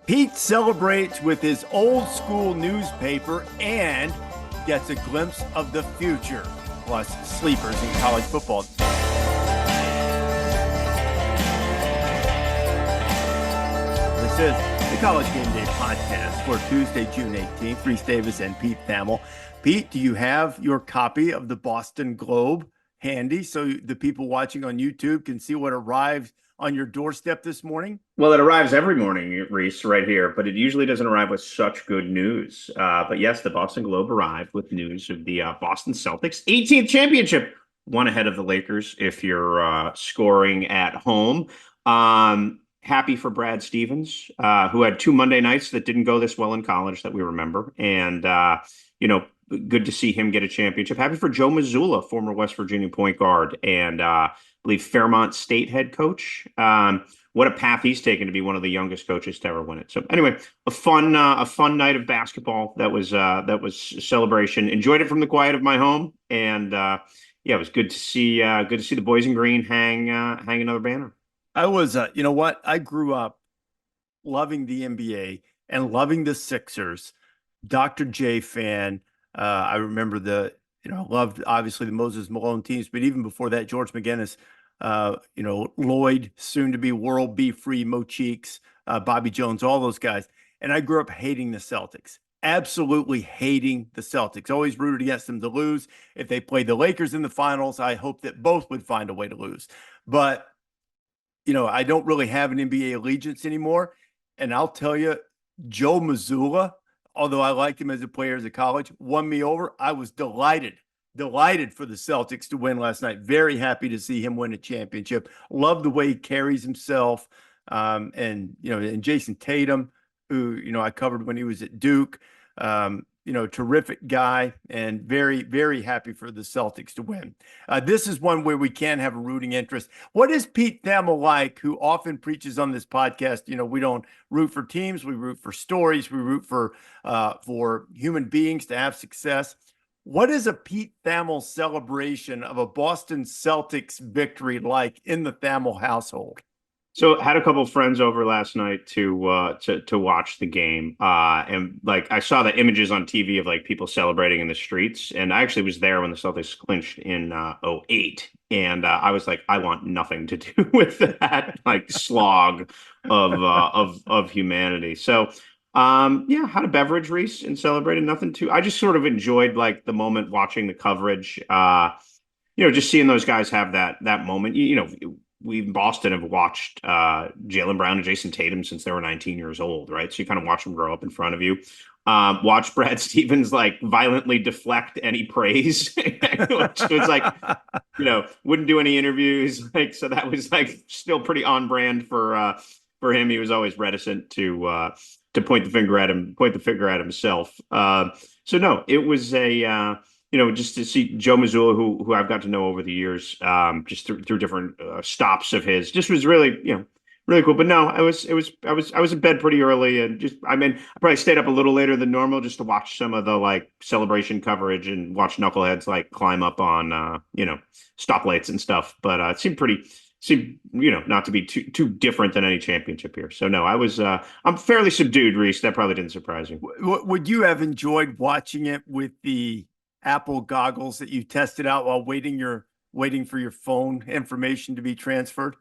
Pete celebrates with his old school newspaper and gets a glimpse of the future, plus sleepers in college football. This is the College Gameday Podcast for Tuesday, June 18th. Rece Davis and Pete Thamel. Pete, do you have your copy of the Boston Globe handy so the people watching on YouTube can see what arrived on your doorstep this morning? Well, it arrives every morning, Rece, right here, but it usually doesn't arrive with such good news. But yes, the Boston Globe arrived with news of the Boston Celtics 18th championship, one ahead of the Lakers if you're scoring at home. Happy for Brad Stevens, who had two Monday nights that didn't go this well in college that we remember. And, good to see him get a championship. Happy for Joe Mazzulla, former West Virginia point guard and I believe Fairmont State head coach. What a path he's taken to be one of the youngest coaches to ever win it. So anyway, a fun night of basketball. That was a celebration. Enjoyed it from the quiet of my home, and it was good to see the boys in green hang another banner. I was, I grew up loving the NBA and loving the Sixers. Dr. J fan. I remember loved obviously the Moses Malone teams, but even before that, George McGinnis, Lloyd, soon to be World B. Free, Mo Cheeks, Bobby Jones, all those guys. And I grew up hating the Celtics, absolutely hating the Celtics. Always rooted against them to lose. If they played the Lakers in the finals, I hope that both would find a way to lose. But, I don't really have an NBA allegiance anymore. And I'll tell you, Joe Mazzulla, although I liked him as a player as a college, won me over. I was delighted for the Celtics to win last night. Very happy to see him win a championship. Love the way he carries himself. And Jason Tatum, who, I covered when he was at Duke, terrific guy, and very, very happy for the Celtics to win. This is one where we can have a rooting interest. What is Pete Thamel like, who often preaches on this podcast? We don't root for teams. We root for stories. We root for human beings to have success. What is a Pete Thamel celebration of a Boston Celtics victory like in the Thamel household? So had a couple of friends over last night to watch the game. And I saw the images on TV of people celebrating in the streets. And I actually was there when the Celtics clinched in 2008. And I was like, I want nothing to do with that slog of humanity. So had a beverage, Rece, and celebrated. Nothing too. I just sort of enjoyed the moment watching the coverage. Just seeing those guys have that moment. We in Boston have watched Jaylen Brown and Jason Tatum since they were 19 years old, right? So you kind of watch them grow up in front of you. Watch Brad Stevens violently deflect any praise, which was wouldn't do any interviews. So that was still pretty on brand for him. He was always reticent to point the finger at himself. So no, it was just to see Joe Mazzulla, who I've got to know over the years, just through different stops of his, just was really, really cool. But no, I was in bed pretty early, and I probably stayed up a little later than normal just to watch some of the celebration coverage and watch knuckleheads climb up on stoplights and stuff. But it seemed not to be too different than any championship here. So no, I'm fairly subdued, Rece. That probably didn't surprise you. Would you have enjoyed watching it with the Apple goggles that you tested out while waiting for your phone information to be transferred?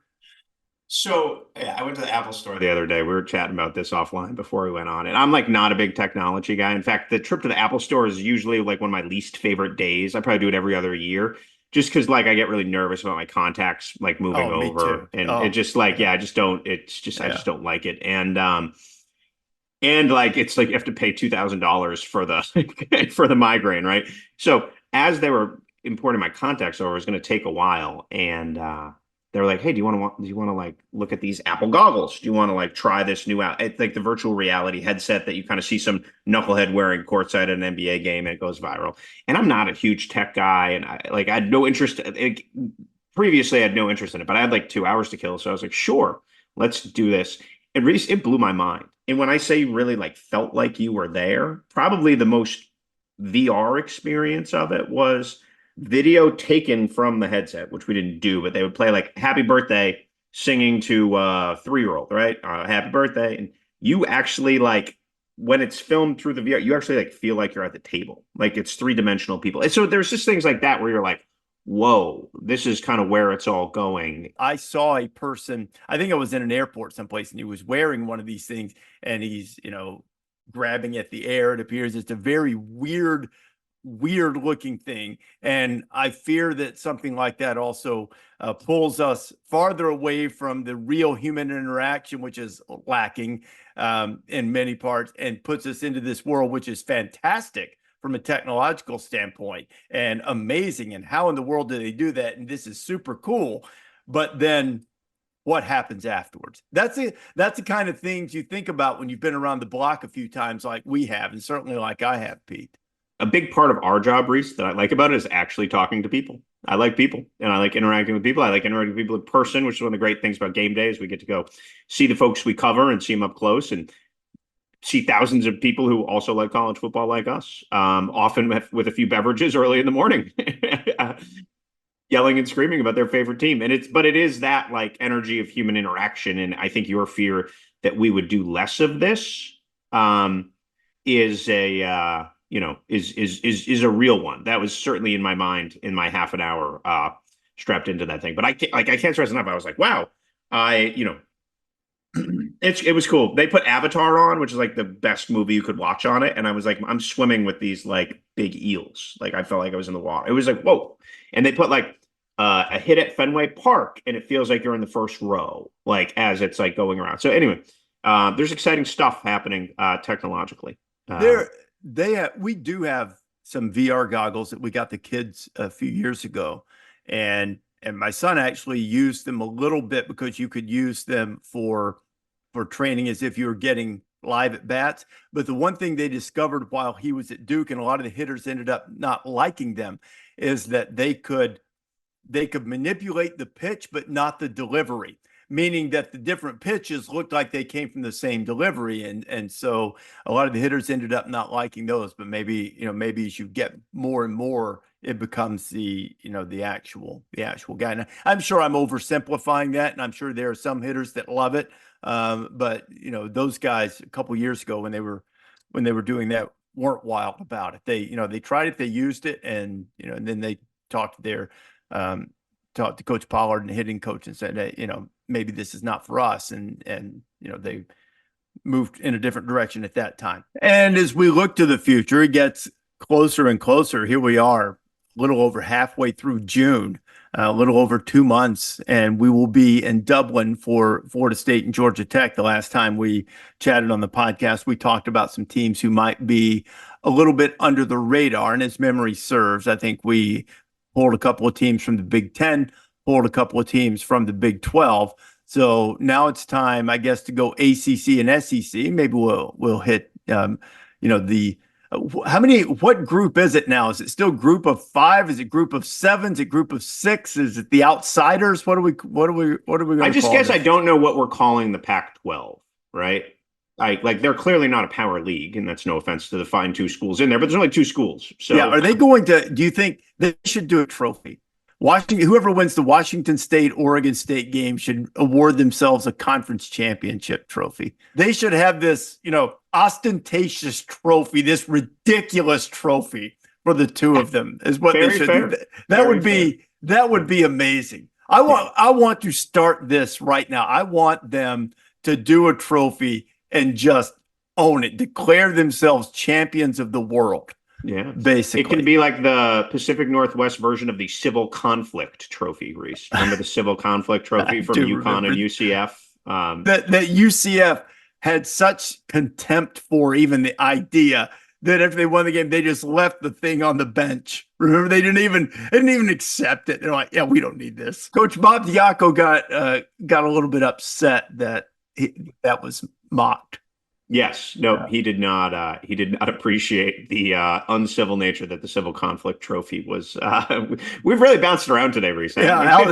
So I went to the Apple store the other day. We were chatting about this offline before we went on, and I'm not a big technology guy. In fact, the trip to the Apple store is usually one of my least favorite days. I probably do it every other year, just because I get really nervous about my contacts moving over, and it just I just don't like it, and it's you have to pay $2,000 for the for the migraine, right? So as they were importing my contacts over, it was going to take a while, and they were like, "Hey, do you want to look at these Apple goggles? Do you want to try this new out? It's the virtual reality headset that you kind of see some knucklehead wearing courtside at an NBA game, and it goes viral." And I'm not a huge tech guy, and I had no interest. Previously, I had no interest in it, but I had 2 hours to kill, so I was like, "Sure, let's do this." And Rece, it blew my mind. And when I say really felt like you were there, probably the most VR experience of it was video taken from the headset, which we didn't do, but they would play Happy Birthday singing to a 3-year-old, right? Happy birthday. And you actually like when it's filmed through the VR, you actually like feel like you're at the table. Like it's three-dimensional people. And so there's just things like that where you're like, whoa, this is kind of where it's all going. I saw a person, I think I was in an airport someplace, and he was wearing one of these things, and he's, grabbing at the air. It appears it's a very weird looking thing. And I fear that something like that also pulls us farther away from the real human interaction, which is lacking in many parts, and puts us into this world, which is fantastic from a technological standpoint and amazing. And how in the world do they do that? And this is super cool. But then what happens afterwards? That's the kind of things you think about when you've been around the block a few times, like we have, and certainly like I have, Pete. A big part of our job, Rece, that I like about it is actually talking to people. I like people and I like interacting with people. I like interacting with people in person, which is one of the great things about game day is we get to go see the folks we cover and see them up close and see thousands of people who also like college football like us, often with a few beverages early in the morning, yelling and screaming about their favorite team. And it is that like energy of human interaction. And I think your fear that we would do less of this is a is a real one. That was certainly in my mind in my half an hour strapped into that thing. But I can't stress enough. I was like, wow, it was cool. They put Avatar on, which is like the best movie you could watch on it. And I was like, I'm swimming with these like big eels. Like I felt like I was in the water. It was like, whoa. And they put like a hit at Fenway Park, and it feels like you're in the first row, like as it's like going around. So anyway, there's exciting stuff happening technologically. We do have some VR goggles that we got the kids a few years ago, and my son actually used them a little bit because you could use them for training as if you were getting live at bats. But the one thing they discovered while he was at Duke, and a lot of the hitters ended up not liking them, is that they could manipulate the pitch, but not the delivery, meaning that the different pitches looked like they came from the same delivery. And so a lot of the hitters ended up not liking those, but maybe as you get more and more, it becomes the actual guy. And I'm sure I'm oversimplifying that, and I'm sure there are some hitters that love it. But those guys a couple years ago when they were doing that weren't wild about it. They tried it, they used it, and then they talked to Coach Pollard and the hitting coach and said, hey, maybe this is not for us. And they moved in a different direction at that time. And as we look to the future, it gets closer and closer. Here we are, a little over halfway through June, a little over 2 months, and we will be in Dublin for Florida State and Georgia Tech. The last time we chatted on the podcast, we talked about some teams who might be a little bit under the radar. And as memory serves, I think we pulled a couple of teams from the Big Ten, pulled a couple of teams from the Big 12. So now it's time, I guess, to go ACC and SEC. Maybe we'll hit, what group is it now? Is it still group of 5? Is it group of 7? Is it group of 6? Is it the outsiders? What are we going to call I just guess this? I don't know what we're calling the Pac-12, right? They're clearly not a power league, and that's no offense to the fine 2 schools in there, but there's only 2 schools. So yeah, are they going to? Do you think they should do a trophy? Whoever wins the Washington State Oregon State game should award themselves a conference championship trophy. They should have this, ostentatious trophy, this ridiculous trophy for the 2 of them is what they should do. That would be amazing. I want to start this right now. I want them to do a trophy and just own it, declare themselves champions of the world. Yeah, basically. It can be like the Pacific Northwest version of the Civil Conflict Trophy, Rece. Remember the Civil Conflict Trophy from UConn and UCF? That UCF had such contempt for even the idea that if they won the game, they just left the thing on the bench. Remember, they didn't even accept it. They're like, yeah, we don't need this. Coach Bob Diaco got a little bit upset that that was mocked. Yes. No, he did not. He did not appreciate the uncivil nature that the Civil Conflict Trophy was. We've really bounced around today, Rece. Yeah,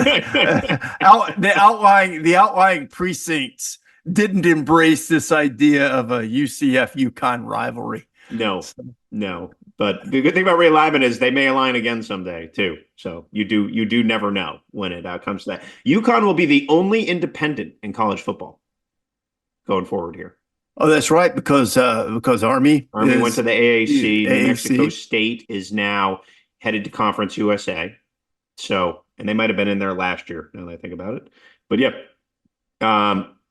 the outlying precincts didn't embrace this idea of a UCF UConn rivalry. No. But the good thing about realignment is they may align again someday too. So you do never know when it comes to that. UConn will be the only independent in college football going forward here. Oh, that's right, because Army Army went to is the AAC. New Mexico AAC. State is now headed to Conference USA. So, and they might have been in there last year, now that I think about it. But yeah,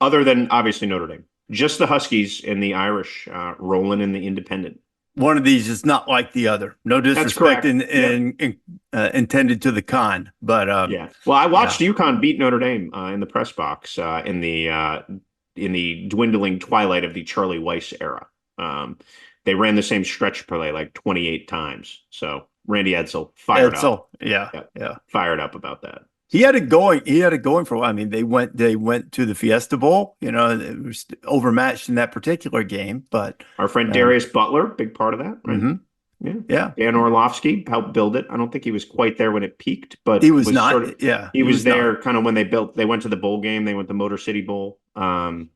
other than obviously Notre Dame, just the Huskies and the Irish rolling in the independent. One of these is not like the other. No That's disrespect correct. Yep. intended to the con, but Yeah. Well, I yeah, watched UConn beat Notre Dame in the press box in the dwindling twilight of the Charlie Weiss era. They ran the same stretch play like 28 times. So Randy Edsall fired up. Edsel, yeah, Yeah, yeah. fired up about that. He had it going. He had it going for a while. I mean, they went to the Fiesta Bowl. It was overmatched in that particular game, but Our friend um, Darius Butler, big part of that, right? mhm, Yeah. yeah, Dan Orlovsky helped build it. I don't think he was quite there when it peaked, but he was was sort of not. Yeah, he he was was not. there kind of when they went to the bowl game. They went to Motor City Bowl. When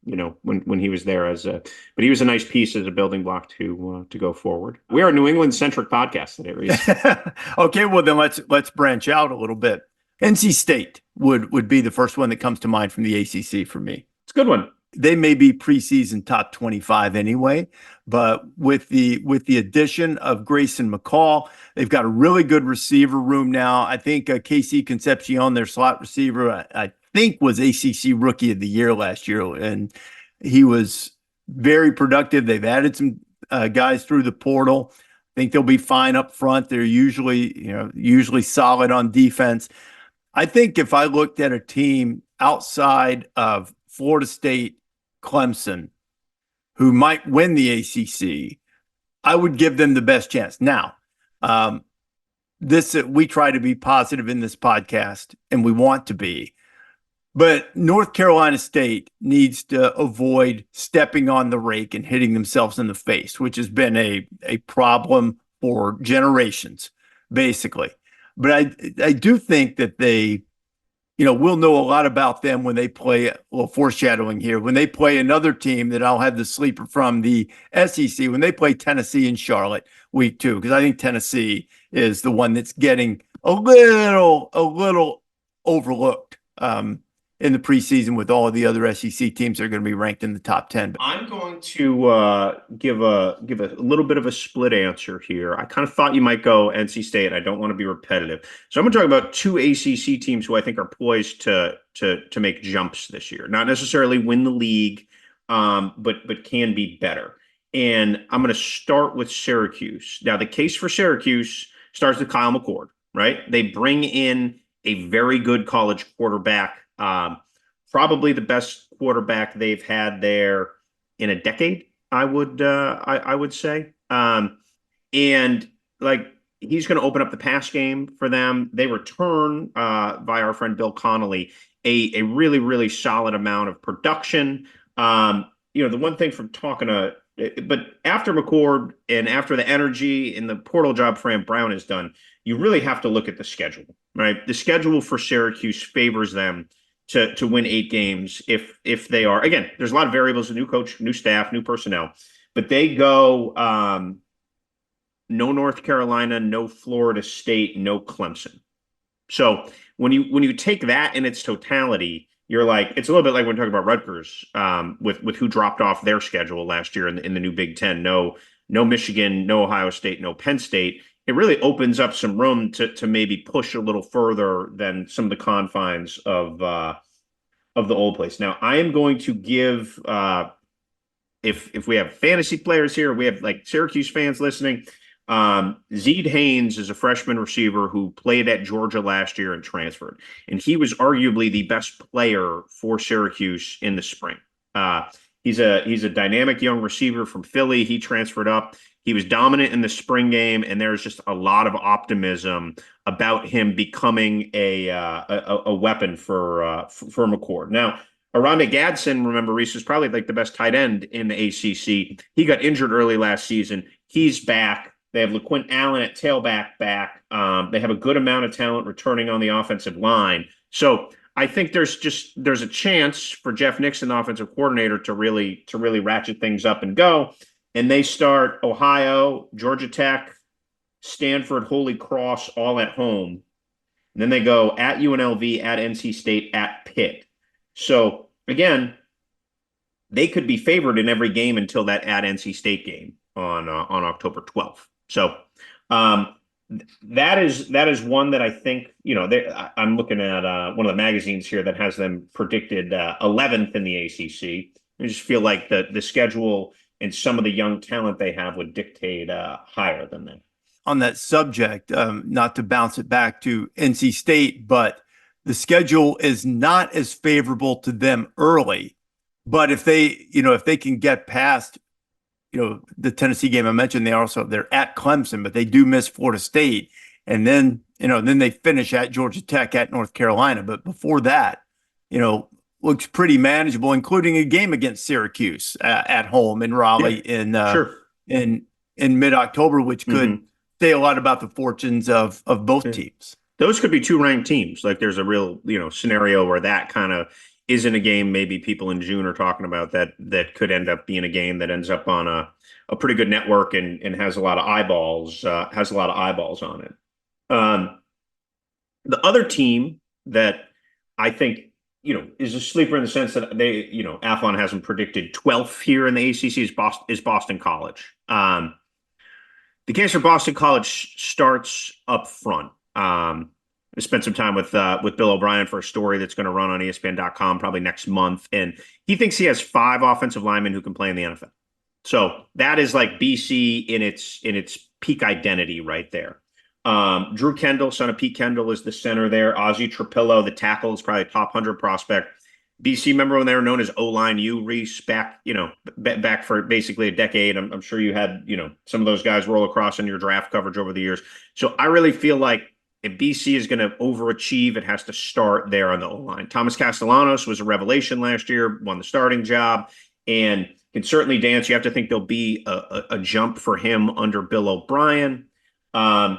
he was there but he was a nice piece as a building block to go forward. We are a New England centric podcast today, Rece. Okay, well then let's branch out a little bit. NC State would be the first one that comes to mind from the ACC for me. It's a good one. They may be preseason top 25 anyway, but with the addition of Grayson McCall, they've got a really good receiver room now. I think KC Concepcion, their slot receiver, I think was ACC Rookie of the Year last year, and he was very productive. They've added some guys through the portal. I think they'll be fine up front. They're usually solid on defense. I think if I looked at a team outside of Florida State, Clemson, who might win the ACC, I would give them the best chance. Now, this we try to be positive in this podcast, and we want to be. But North Carolina State needs to avoid stepping on the rake and hitting themselves in the face, which has been a problem for generations, basically. But I do think that we'll know a lot about them when they play, well, foreshadowing here, when they play another team that I'll have the sleeper from the SEC, when they play Tennessee and Charlotte week 2, because I think Tennessee is the one that's getting a little overlooked in the preseason with all of the other SEC teams that are going to be ranked in the top 10. I'm going to give a little bit of a split answer here. I kind of thought you might go NC State. I don't want to be repetitive, so I'm going to talk about two ACC teams who I think are poised to make jumps this year. Not necessarily win the league, but can be better. And I'm going to start with Syracuse. Now, the case for Syracuse starts with Kyle McCord, right? They bring in a very good college quarterback. Probably the best quarterback they've had there in a decade, I would say. And like he's going to open up the pass game for them. They return by our friend Bill Connolly a really, really solid amount of production. The one thing from talking to but after McCord and after the energy and the portal job Fran Brown has done, you really have to look at the schedule, right? The schedule for Syracuse favors them to win 8 games if they are. Again, there's a lot of variables, a new coach, new staff, new personnel, but they go no North Carolina, no Florida State, no Clemson. So when you take that in its totality, you're like, it's a little bit like when we're talking about Rutgers with who dropped off their schedule last year in the new Big Ten. No Michigan, no Ohio State, no Penn State. It really opens up some room to maybe push a little further than some of the confines of the old place. Now, I am going to give if we have fantasy players here, we have like Syracuse fans listening. Zeed Haynes is a freshman receiver who played at Georgia last year and transferred, and he was arguably the best player for Syracuse in the spring. He's a dynamic young receiver from Philly. He transferred up. He was dominant in the spring game, and there's just a lot of optimism about him becoming a weapon for McCord. Now, Aranda Gadsden, remember, Rece was probably like the best tight end in the ACC. He got injured early last season. He's back. They have LaQuint Allen at tailback back. They have a good amount of talent returning on the offensive line. So I think there's a chance for Jeff Nixon, the offensive coordinator, to really ratchet things up and go. And they start Ohio, Georgia Tech, Stanford, Holy Cross, all at home. And then they go at UNLV, at NC State, at Pitt. So again, they could be favored in every game until that at NC State game on October 12th. So um, that is one that I think, I'm looking at one of the magazines here that has them predicted 11th in the ACC. I just feel like the schedule and some of the young talent they have would dictate higher than that. On that subject, not to bounce it back to NC State, but the schedule is not as favorable to them early. But if they can get past, the Tennessee game I mentioned, they're at Clemson, but they do miss Florida State. And then they finish at Georgia Tech, at North Carolina. But before that, looks pretty manageable, including a game against Syracuse at home in Raleigh in mid-October, which could say a lot about the fortunes of both teams. Those could be two ranked teams. Like there's a real, scenario where that kind of isn't a game maybe people in June are talking about that could end up being a game that ends up on a pretty good network and has a lot of eyeballs, on it. The other team that I think, is a sleeper in the sense that they, Athlon has them predicted 12th here in the ACC is Boston College. The case for Boston College starts up front. I spent some time with Bill O'Brien for a story that's going to run on ESPN.com probably next month, and he thinks he has 5 offensive linemen who can play in the NFL. So that is like BC in its peak identity right there. Drew Kendall, son of Pete Kendall, is the center there. Ozzie Trapillo, the tackle, is probably a top 100 prospect. BC, remember when they were known as O-line U, Rece, back for basically a decade. I'm sure you had, some of those guys roll across in your draft coverage over the years. So I really feel like if BC is going to overachieve, it has to start there on the O-line. Thomas Castellanos was a revelation last year, won the starting job, and can certainly dance. You have to think there'll be a jump for him under Bill O'Brien. And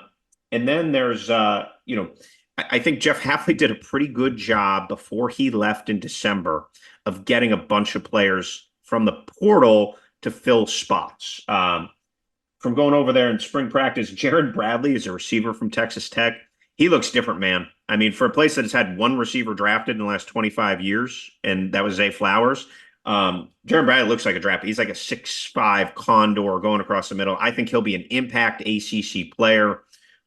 then there's, I think Jeff Hafley did a pretty good job before he left in December of getting a bunch of players from the portal to fill spots. From going over there in spring practice, Jared Bradley is a receiver from Texas Tech. He looks different, man. I mean, for a place that has had one receiver drafted in the last 25 years, and that was Zay Flowers, Jared Bradley looks like a draft. He's like a 6'5" condor going across the middle. I think he'll be an impact ACC player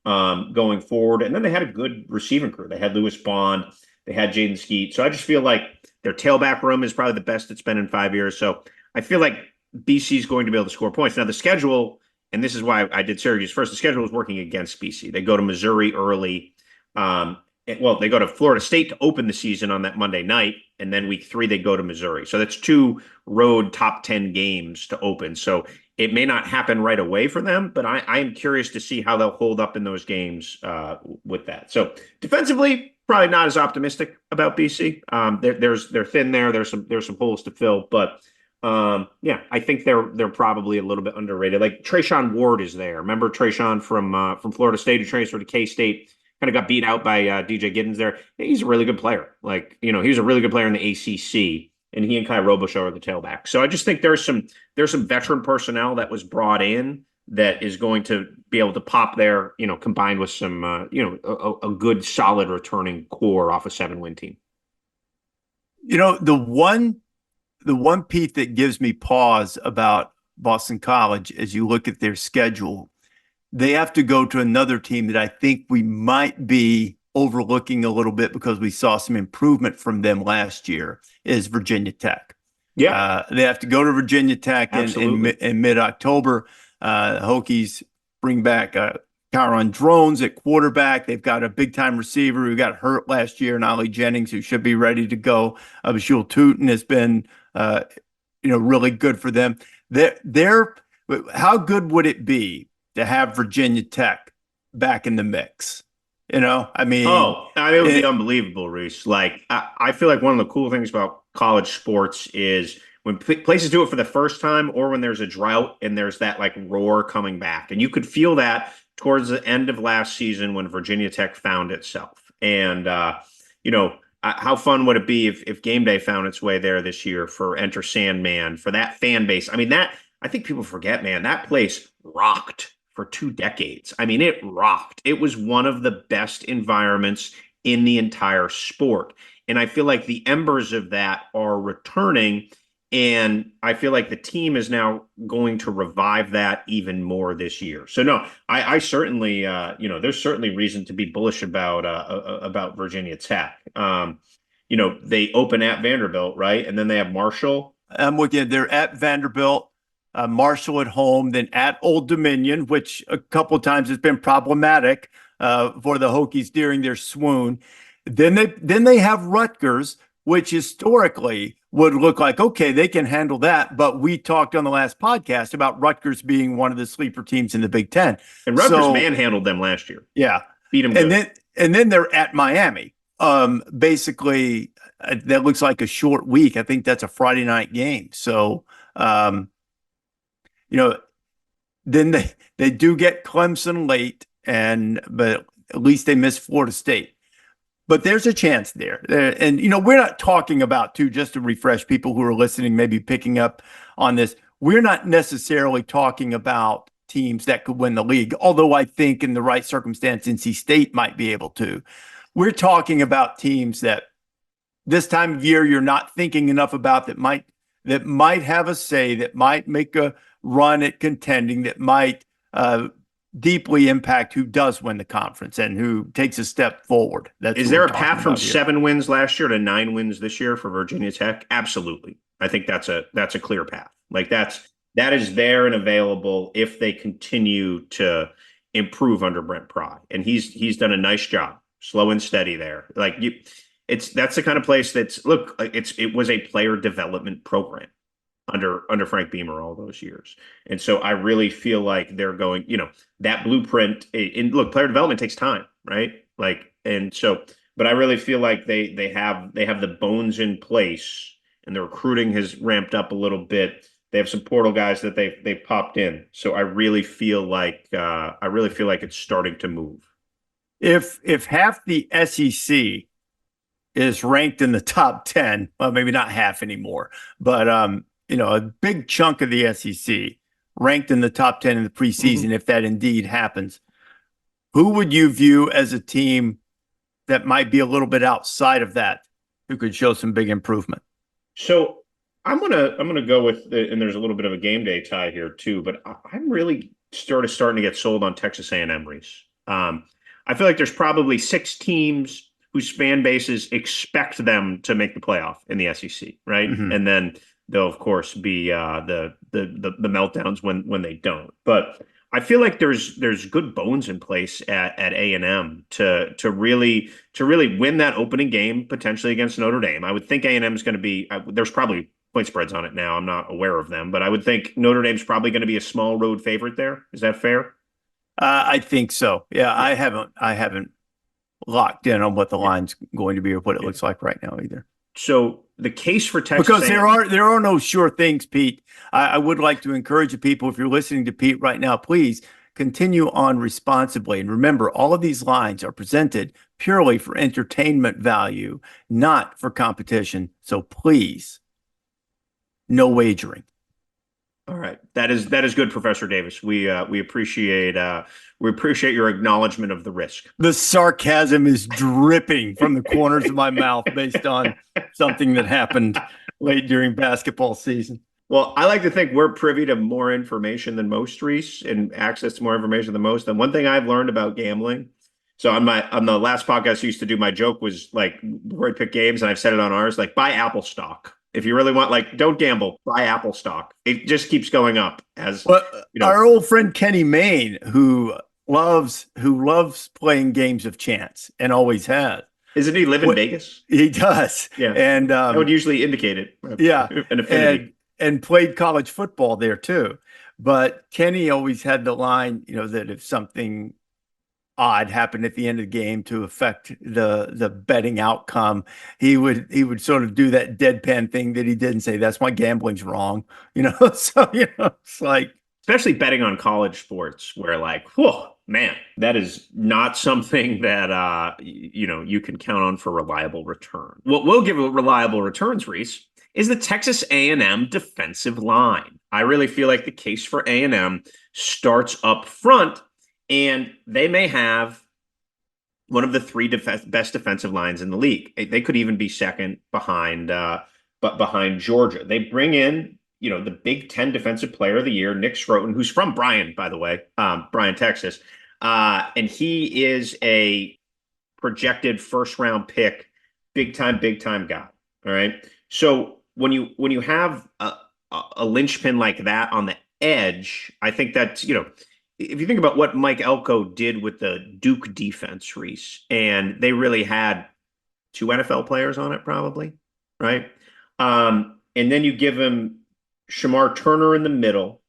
going forward. And then they had a good receiving crew. They had Lewis Bond. They had Jaden Skeet. So I just feel like their tailback room is probably the best it's been in 5 years. So I feel like BC is going to be able to score points. Now the schedule, and this is why I did Syracuse first, the schedule is working against BC. They go to Missouri early. They go to Florida State to open the season on that Monday night. And then week 3, they go to Missouri. So that's 2 road top 10 games to open. So it may not happen right away for them, but I am curious to see how they'll hold up in those games with that. So defensively, probably not as optimistic about BC. They're thin there. There's some holes to fill, but I think they're probably a little bit underrated. Like Trayshawn Ward is there. Remember Trayshawn from Florida State who transferred to K-State? Kind of got beat out by DJ Giddens there. He's a really good player. He's a really good player in the ACC, and he and Kai Robichaux are the tailback. So I just think there's some veteran personnel that was brought in that is going to be able to pop there, combined with some, a good solid returning core off a 7-win team. The one piece that gives me pause about Boston College as you look at their schedule, they have to go to another team that I think we might be overlooking a little bit because we saw some improvement from them last year, is Virginia Tech. Yeah. They have to go to Virginia Tech in mid-October. Hokies bring back Kyron Drones at quarterback. They've got a big-time receiver who got hurt last year, Ollie Jennings, who should be ready to go. Bashul Tootin has been, really good for them. How good would it be to have Virginia Tech back in the mix? It would be unbelievable, Rece. Like, I feel like one of the cool things about college sports is when places do it for the first time, or when there's a drought and there's that like roar coming back. And you could feel that towards the end of last season when Virginia Tech found itself. And, how fun would it be if Game Day found its way there this year for Enter Sandman, for that fan base? I mean, I think people forget, man, that place rocked for 2 decades. I mean, it rocked. It was one of the best environments in the entire sport. And I feel like the embers of that are returning. And I feel like the team is now going to revive that even more this year. So no, I certainly, there's certainly reason to be bullish about Virginia Tech. They open at Vanderbilt, right? And then they have Marshall. I'm with you. They're at Vanderbilt, Marshall at home, then at Old Dominion, which a couple of times has been problematic for the Hokies during their swoon. Then they have Rutgers, which historically would look like, okay, they can handle that. But we talked on the last podcast about Rutgers being one of the sleeper teams in the Big Ten. And Rutgers manhandled them last year. Yeah. Beat them. And then they're at Miami. Basically, that looks like a short week. I think that's a Friday night game. So, then they do get Clemson late, but at least they miss Florida State. But there's a chance there. And, we're not talking about, too, just to refresh people who are listening, maybe picking up on this, we're not necessarily talking about teams that could win the league, although I think in the right circumstance, NC State might be able to. We're talking about teams that this time of year you're not thinking enough about that might have a say, that might make a run at contending, that might deeply impact who does win the conference and who takes a step forward. Is there a path from 7 wins last year to 9 wins this year for Virginia Tech? Absolutely. I think that's a clear path. Like that is there and available if they continue to improve under Brent Pry. And he's done a nice job, slow and steady there. That's the kind of place it was a player development program under Frank Beamer all those years. And so I really feel like they're going, that blueprint player development takes time, right? But I really feel like they have the bones in place and the recruiting has ramped up a little bit. They have some portal guys that they've popped in. So I really feel like it's starting to move. If half the SEC is ranked in the top 10, well, maybe not half anymore, but a big chunk of the SEC ranked in the top 10 in the preseason, if that indeed happens, who would you view as a team that might be a little bit outside of that, who could show some big improvement? So I'm gonna go with and there's a little bit of a game day tie here too, but I'm really starting to get sold on Texas A&M, Rece. I feel like there's probably 6 teams whose fan bases expect them to make the playoff in the SEC, right? Mm-hmm. And then there'll of course be the meltdowns when they don't. But I feel like there's good bones in place at A&M to really win that opening game potentially against Notre Dame. I would think A&M is going to be there's probably point spreads on it now. I'm not aware of them, but I would think Notre Dame's probably going to be a small road favorite there. Is that fair? I think so. Yeah, I haven't locked in on what the line's going to be or what it looks like right now either. So the case for Texas because there are no sure things, Pete. I would like to encourage people, if you're listening to Pete right now, please continue on responsibly. And remember, all of these lines are presented purely for entertainment value, not for competition. So please, no wagering. All right, that is good, Professor Davis. We appreciate your acknowledgement of the risk. The sarcasm is dripping from the corners of my mouth based on something that happened late during basketball season. Well, I like to think we're privy to more information than most, Rece, and access to more information than most. And one thing I've learned about gambling. So on the last podcast I used to do, my joke was like, before I pick games, and I've said it on ours, like buy Apple stock. If you really want, don't gamble, buy Apple stock. It just keeps going up our old friend Kenny Mayne, who loves playing games of chance and always has. Isn't he live in Vegas? He does. Yeah. And that would usually indicate it. Yeah. An affinity. And played college football there too. But Kenny always had the line, that if something odd happened at the end of the game to affect the betting outcome, he would sort of do that deadpan thing that he did and say, that's why gambling's wrong. So it's like, especially betting on college sports where whoa, man, that is not something that you can count on for reliable return. What will give reliable returns, Rece, is the Texas A&M defensive line. I really feel like the case for A&M starts up front. And they may have one of the 3 best defensive lines in the league. They could even be second behind but behind Georgia. They bring in, the Big Ten Defensive Player of the Year, Nick Schroten, who's from Bryan, by the way, Bryan, Texas. And he is a projected first round pick, big time guy. All right. So when you have a linchpin like that on the edge, I think that's, if you think about what Mike Elko did with the Duke defense, Rece, and they really had two NFL players on it, probably, right? And then you give him Shamar Turner in the middle,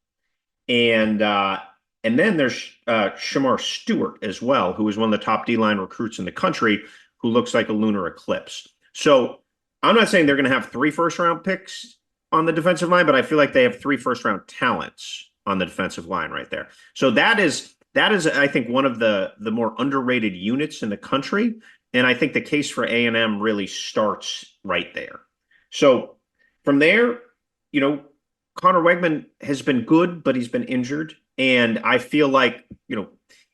and then there's Shamar Stewart as well, who is one of the top D-line recruits in the country, who looks like a lunar eclipse. So I'm not saying they're going to have 3 first-round picks on the defensive line, but I feel like they have 3 first-round talents on the defensive line right there. So that is, I think, one of the more underrated units in the country. And I think the case for A&M really starts right there. So from there, Connor Wegman has been good, but he's been injured. And I feel like,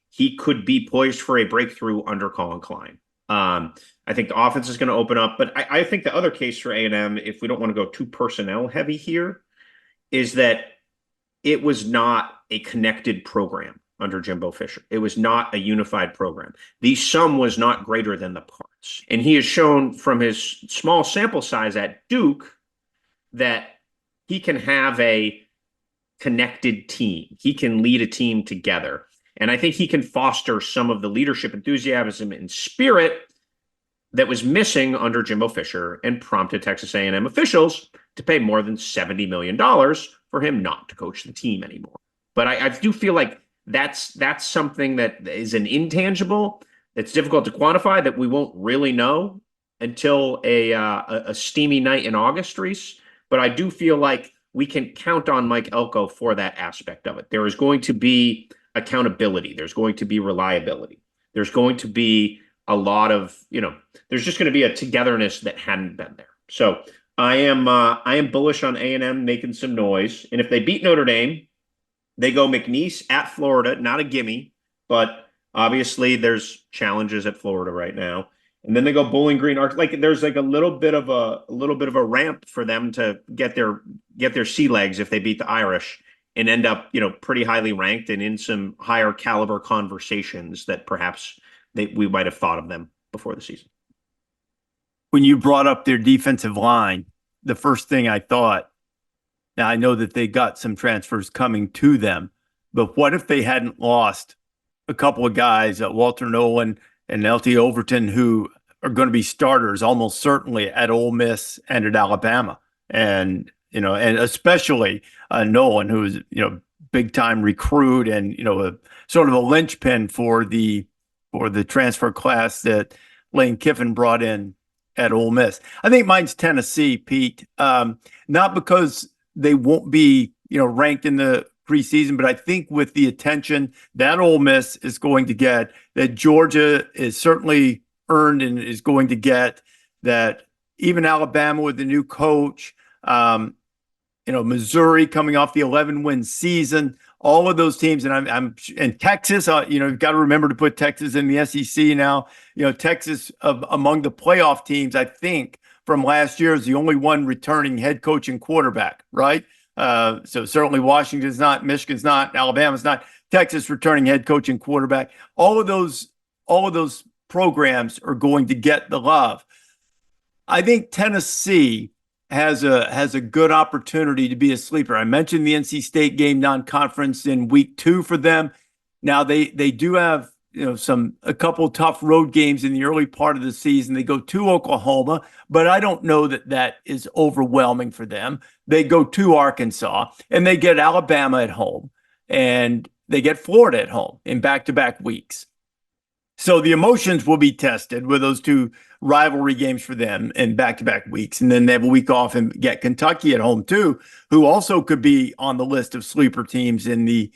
he could be poised for a breakthrough under Colin Klein. I think the offense is going to open up. But I think the other case for A&M, if we don't want to go too personnel heavy here, is that it was not a connected program under Jimbo Fisher. It was not a unified program. The sum was not greater than the parts. And he has shown from his small sample size at Duke that he can have a connected team. He can lead a team together. And I think he can foster some of the leadership, enthusiasm, and spirit that was missing under Jimbo Fisher and prompted Texas A&M officials to pay more than $70 million for him not to coach the team anymore. But I do feel like that's something that is an intangible that's difficult to quantify, that we won't really know until a steamy night in August, Rece. But I do feel like we can count on Mike Elko for that aspect of it. There is going to be accountability. There's going to be reliability. There's going to be a lot of, there's just going to be a togetherness that hadn't been there. So I am bullish on A&M making some noise. And if they beat Notre Dame, they go McNeese at Florida, not a gimme, but obviously there's challenges at Florida right now. And then they go Bowling Green. Like there's like a little bit of a ramp for them to get their sea legs if they beat the Irish and end up, pretty highly ranked and in some higher caliber conversations that perhaps we might have thought of them before the season. When you brought up their defensive line, the first thing I thought, now I know that they got some transfers coming to them, but what if they hadn't lost a couple of guys, Walter Nolan and LT Overton, who are going to be starters almost certainly at Ole Miss and at Alabama, and especially Nolan, who is big time recruit and a sort of a linchpin for the transfer class that Lane Kiffin brought in at Ole Miss. I think mine's Tennessee, Pete. Not because they won't be ranked in the preseason, but I think with the attention that Ole Miss is going to get, that Georgia is certainly earned and is going to get, that even Alabama with the new coach, Missouri coming off the 11-win season, all of those teams, and Texas, you've got to remember to put Texas in the SEC now. Texas among the playoff teams, I think from last year is the only one returning head coach and quarterback, right? So certainly Washington's not, Michigan's not, Alabama's not. Texas returning head coach and quarterback. All of those programs are going to get the love. I think Tennessee has a good opportunity to be a sleeper. I mentioned the NC State game non-conference in week 2 for them. Now they do have a couple tough road games in the early part of the season. They go to Oklahoma, but I don't know that is overwhelming for them. They go to Arkansas and they get Alabama at home and they get Florida at home in back-to-back weeks. So the emotions will be tested with those 2 rivalry games for them in back-to-back weeks. And then they have a week off and get Kentucky at home too, who also could be on the list of sleeper teams in the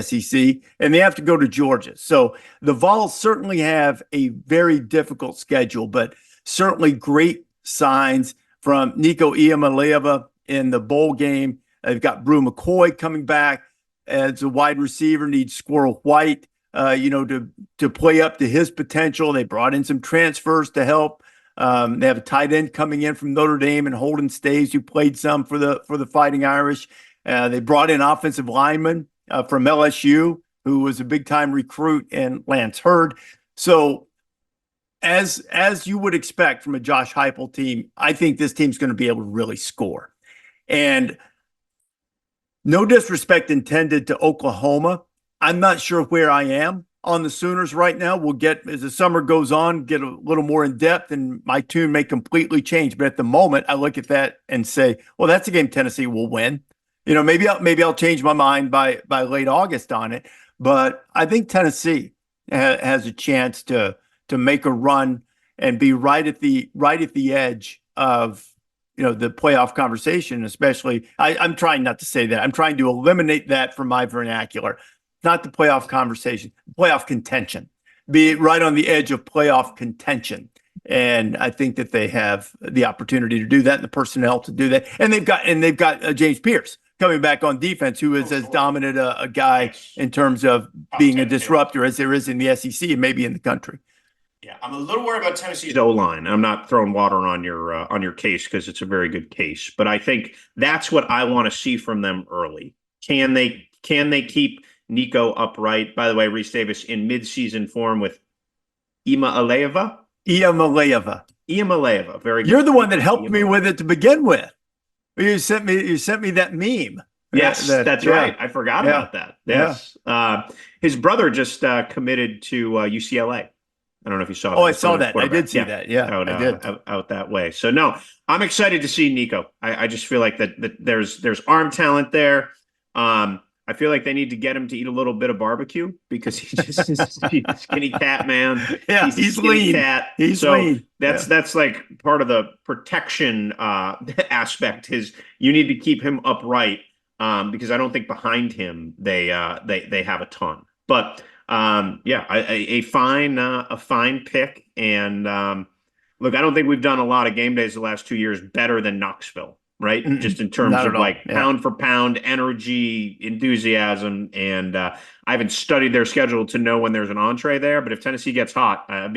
SEC, and they have to go to Georgia. So the Vols certainly have a very difficult schedule, but certainly great signs from Nico Iamaleava in the bowl game. They've got Brew McCoy coming back as a wide receiver, needs Squirrel White, to play up to his potential. They brought in some transfers to help They have a tight end coming in from Notre Dame and Holden Stays, who played some for the Fighting Irish. They brought in offensive lineman from LSU, who was a big time recruit, and Lance Hurd. So as you would expect from a Josh Heupel team, I think this team's going to be able to really score. And no disrespect intended to Oklahoma, I'm not sure where I am on the Sooners right now. We'll get, as the summer goes on, get a little more in depth, and my tune may completely change. But at the moment, I look at that and say, well, that's a game Tennessee will win. Maybe I'll change my mind by late August on it. But I think Tennessee has a chance to make a run and be right at the edge of the playoff conversation. Especially, I'm trying not to say that. I'm trying to eliminate that from my vernacular. Not the playoff conversation, playoff contention. Be right on the edge of playoff contention. And I think that they have the opportunity to do that and the personnel to do that. And they've got James Pierce coming back on defense, who is as dominant a guy in terms of being a disruptor as there is in the SEC and maybe in the country. Yeah, I'm a little worried about Tennessee's O-line. I'm not throwing water on your case, because it's a very good case, but I think that's what I want to see from them early. Can they keep Nico upright? By the way, Rece Davis in midseason form with Iamaleava. Very good. You're the one that helped me with it to begin with. You sent me that meme. Yes, that's right. I forgot about that. Yes. Yeah. His brother just committed to UCLA. I don't know if you saw that. Oh, I saw that. I did see that. Yeah, I did. Out that way. So no, I'm excited to see Nico. I just feel like that there's arm talent there. I feel like they need to get him to eat a little bit of barbecue, because he's a skinny cat, man. Yeah, he's lean. Cat. He's lean. That's like part of the protection aspect. You need to keep him upright, because I don't think behind him they have a ton. But a fine pick. And look, I don't think we've done a lot of game days the last 2 years better than Knoxville. Right. Just in terms of pound for pound energy, enthusiasm. And I haven't studied their schedule to know when there's an entree there. But if Tennessee gets hot, that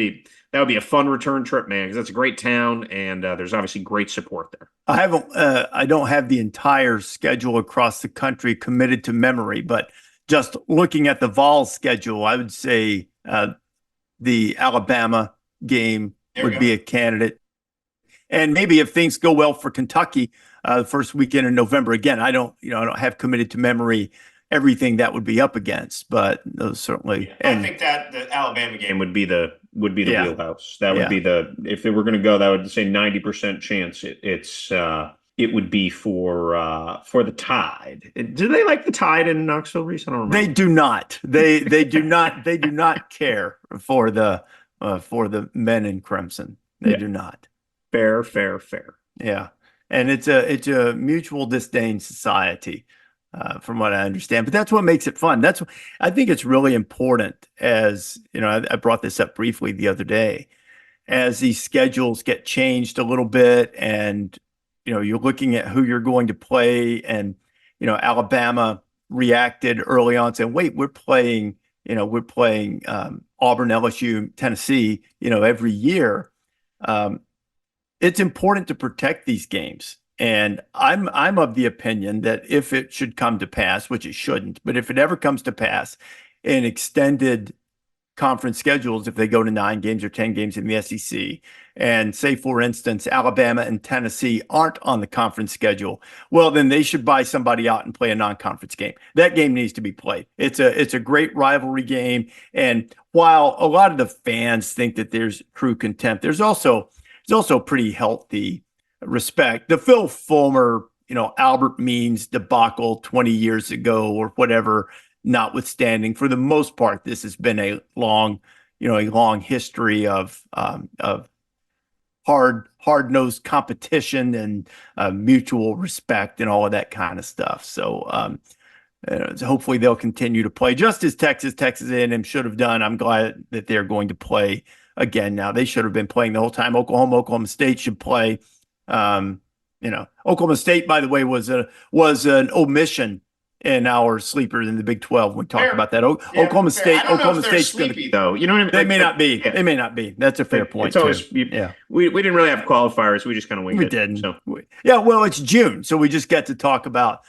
would be a fun return trip, man, because that's a great town. And there's obviously great support there. I don't have the entire schedule across the country committed to memory, but just looking at the Vols schedule, I would say the Alabama game would be a candidate. And maybe if things go well for Kentucky, the first weekend in November. Again, I don't have committed to memory everything that would be up against, but those certainly. Yeah, I think that the Alabama game would be the wheelhouse. That would be if they were going to go, that would say 90% chance it would be for the Tide. Do they like the Tide in Knoxville, Rece? I don't remember. They do not. They do not. They do not care for the men in crimson. They do not. Fair. Yeah. And it's a mutual disdain society, from what I understand. But that's what makes it fun. I think it's really important, as I brought this up briefly the other day, as these schedules get changed a little bit, and you're looking at who you're going to play, and Alabama reacted early on saying, "Wait, we're playing Auburn, LSU, Tennessee, every year." It's important to protect these games. And I'm of the opinion that if it should come to pass, which it shouldn't, but if it ever comes to pass in extended conference schedules, if they go to 9 games or 10 games in the SEC, and say, for instance, Alabama and Tennessee aren't on the conference schedule, well, then they should buy somebody out and play a non-conference game. That game needs to be played. It's a great rivalry game. And while a lot of the fans think that there's true contempt, there's also pretty healthy respect. The Phil Fulmer, Albert Means debacle 20 years ago or whatever, notwithstanding, for the most part, this has been a long history of hard-nosed competition and mutual respect and all of that kind of stuff. So hopefully they'll continue to play just as Texas A&M should have done. I'm glad that they're going to play again now. They should have been playing the whole time. Oklahoma State should play. Oklahoma State, by the way, was an omission in our sleepers in the Big 12. We talk about that. Yeah, Oklahoma State. I don't know Oklahoma if they're State's going sleepy though. You know what I mean? They may not be. Yeah. They may not be. That's a fair point. It's always yeah. We didn't really have qualifiers. We just kind of winged We it. didn't. So. Yeah. Well, it's June, so we just got to talk about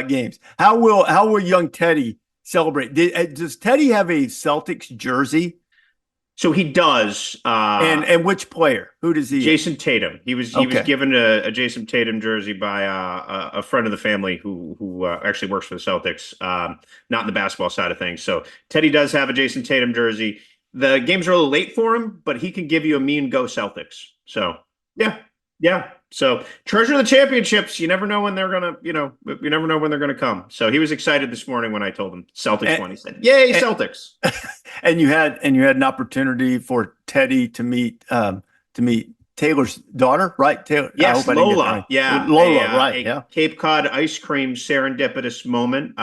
games. How will young Teddy celebrate? Does Teddy have a Celtics jersey? So he does. And which player? Who does he? Jason Tatum. He was given a Jason Tatum jersey by a friend of the family who actually works for the Celtics, not in the basketball side of things. So Teddy does have a Jason Tatum jersey. The games are a little late for him, but he can give you a mean go Celtics. So yeah. So treasure the championships. You never know when they're gonna, you never know when they're gonna come. So he was excited this morning when I told him Celtics won. He said, "Yay, Celtics!" And you had an opportunity for Teddy to meet Taylor's daughter, right? Taylor, yes, Lola. Yeah, Lola, right? Yeah, Cape Cod ice cream serendipitous moment.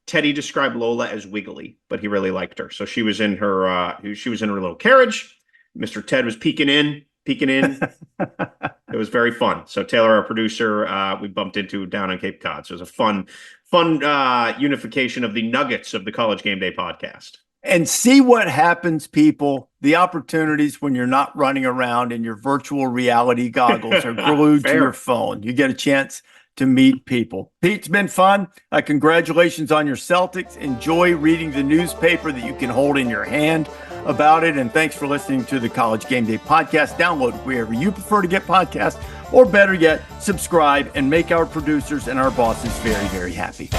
Teddy described Lola as wiggly, but he really liked her. So she was in her little carriage. Mr. Ted was peeking in. It was very fun. So Taylor, our producer, we bumped into down on Cape Cod. So it was a fun unification of the nuggets of the College Gameday podcast. And see what happens, people. The opportunities when you're not running around and your virtual reality goggles are glued to your phone. You get a chance to meet people. Pete, it's been fun. Congratulations on your Celtics. Enjoy reading the newspaper that you can hold in your hand about it. And thanks for listening to the College Gameday Podcast. Download it wherever you prefer to get podcasts, or better yet, subscribe and make our producers and our bosses very, very happy.